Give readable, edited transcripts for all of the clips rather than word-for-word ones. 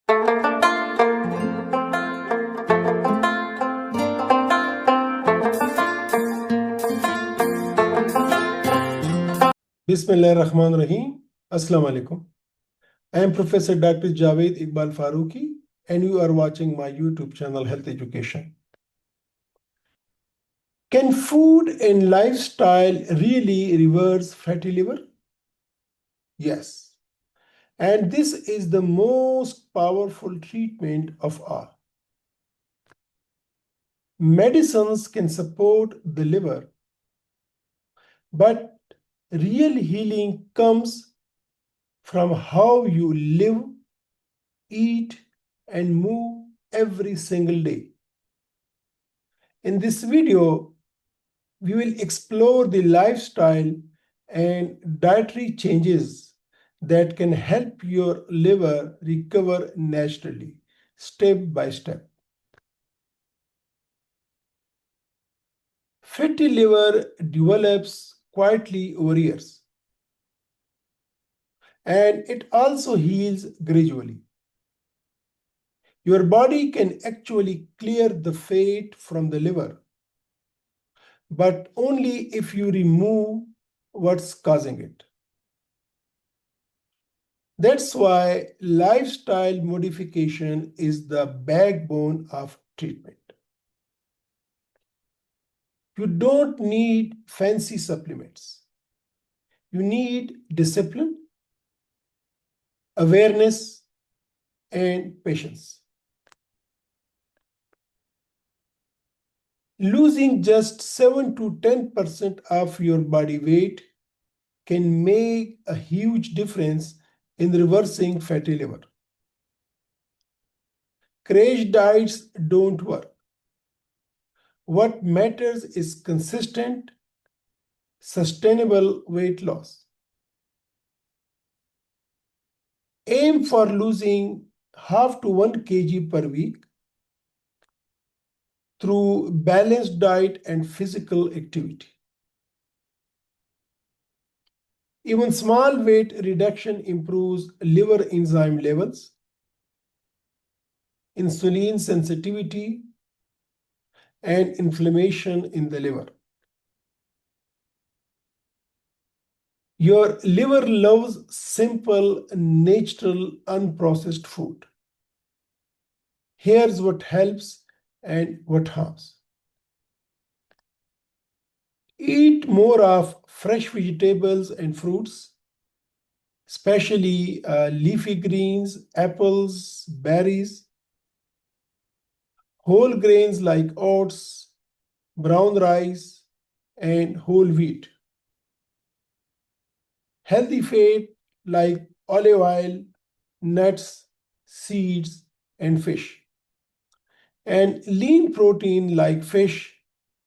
Bismillahirrahmanirrahim. Assalamu alaikum. I am Professor Dr. Javed Iqbal FAROOQI, and you are watching my YouTube channel Health Education. Can food and lifestyle really reverse fatty liver? Yes. And this is the most powerful treatment of all. Medicines can support the liver, but real healing comes from how you live, eat, and move every single day. In this video, we will explore the lifestyle and dietary changes that can help your liver recover naturally, step by step. Fatty liver develops quietly over years, and it also heals gradually. Your body can actually clear the fat from the liver, but only if you remove what's causing it. That's why lifestyle modification is the backbone of treatment. You don't need fancy supplements. You need discipline, awareness, and patience. Losing just 7 to 10% of your body weight can make a huge difference in reversing fatty liver. Crash diets don't work. What matters is consistent, sustainable weight loss. Aim for losing half to 1 kg per week through balanced diet and physical activity. Even small weight reduction improves liver enzyme levels, insulin sensitivity, and inflammation in the liver. Your liver loves simple, natural, unprocessed food. Here's what helps and what harms. Eat more of fresh vegetables and fruits, especially leafy greens, apples, berries, whole grains like oats, brown rice, and whole wheat. Healthy fat like olive oil, nuts, seeds, and fish. And lean protein like fish,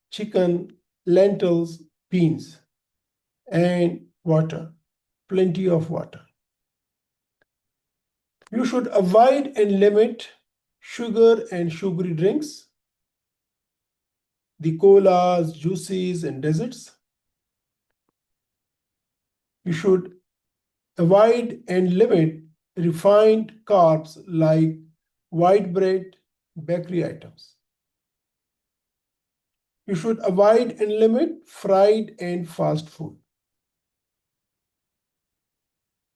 chicken, lentils, beans, and water, plenty of water. You should avoid and limit sugar and sugary drinks, the colas, juices, and desserts. You should avoid and limit refined carbs like white bread, bakery items. You should avoid and limit fried and fast food.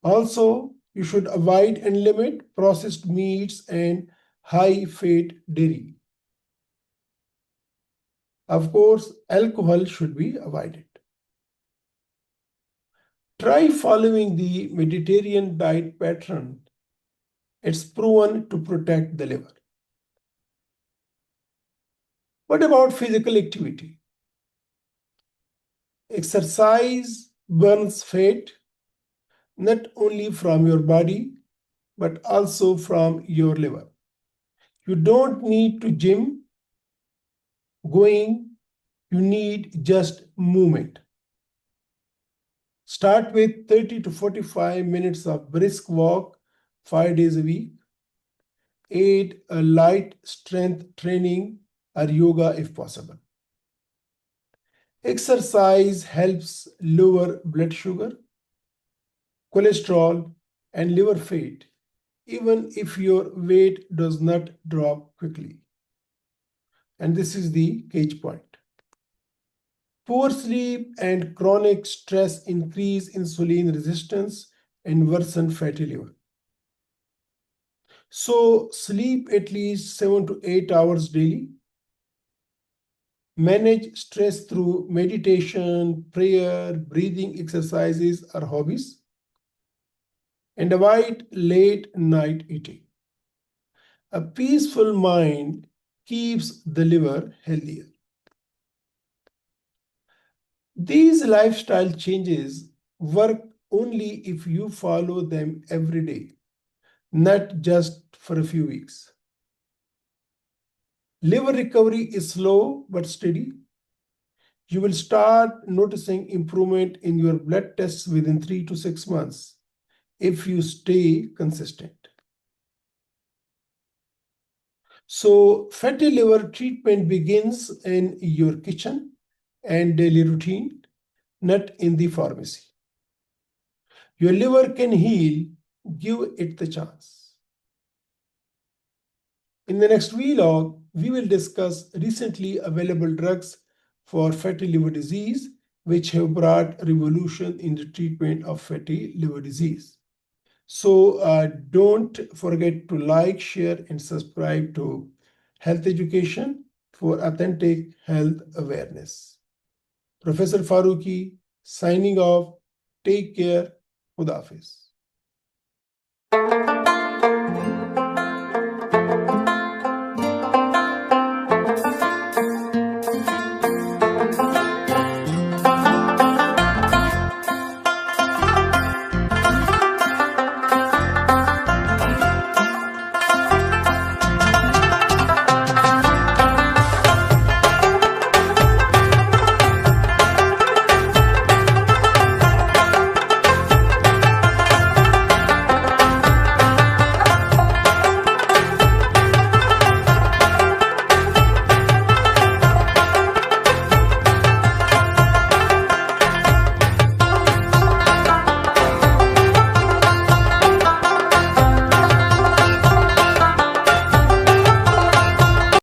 Also, you should avoid and limit processed meats and high-fat dairy. Of course, alcohol should be avoided. Try following the Mediterranean diet pattern. It's proven to protect the liver. What about physical activity? Exercise burns fat, not only from your body, but also from your liver. You don't need to gym going, you need just movement. Start with 30 to 45 minutes of brisk walk 5 days a week. Add a light strength training or yoga if possible. Exercise helps lower blood sugar, cholesterol, and liver fat, even if your weight does not drop quickly. And this is the cage point. Poor sleep and chronic stress increase insulin resistance and worsen fatty liver. So sleep at least 7 to 8 hours daily. Manage stress through meditation, prayer, breathing exercises, or hobbies. And avoid late night eating. A peaceful mind keeps the liver healthier. These lifestyle changes work only if you follow them every day, not just for a few weeks. Liver recovery is slow but steady. You will start noticing improvement in your blood tests within 3 to 6 months if you stay consistent. So, fatty liver treatment begins in your kitchen and daily routine, not in the pharmacy. Your liver can heal, give it the chance. In the next vlog, we will discuss recently available drugs for fatty liver disease, which have brought revolution in the treatment of fatty liver disease. So don't forget to like, share, and subscribe to Health Education for authentic health awareness. Professor Farooqi signing off. Take care. Khuda Hafiz.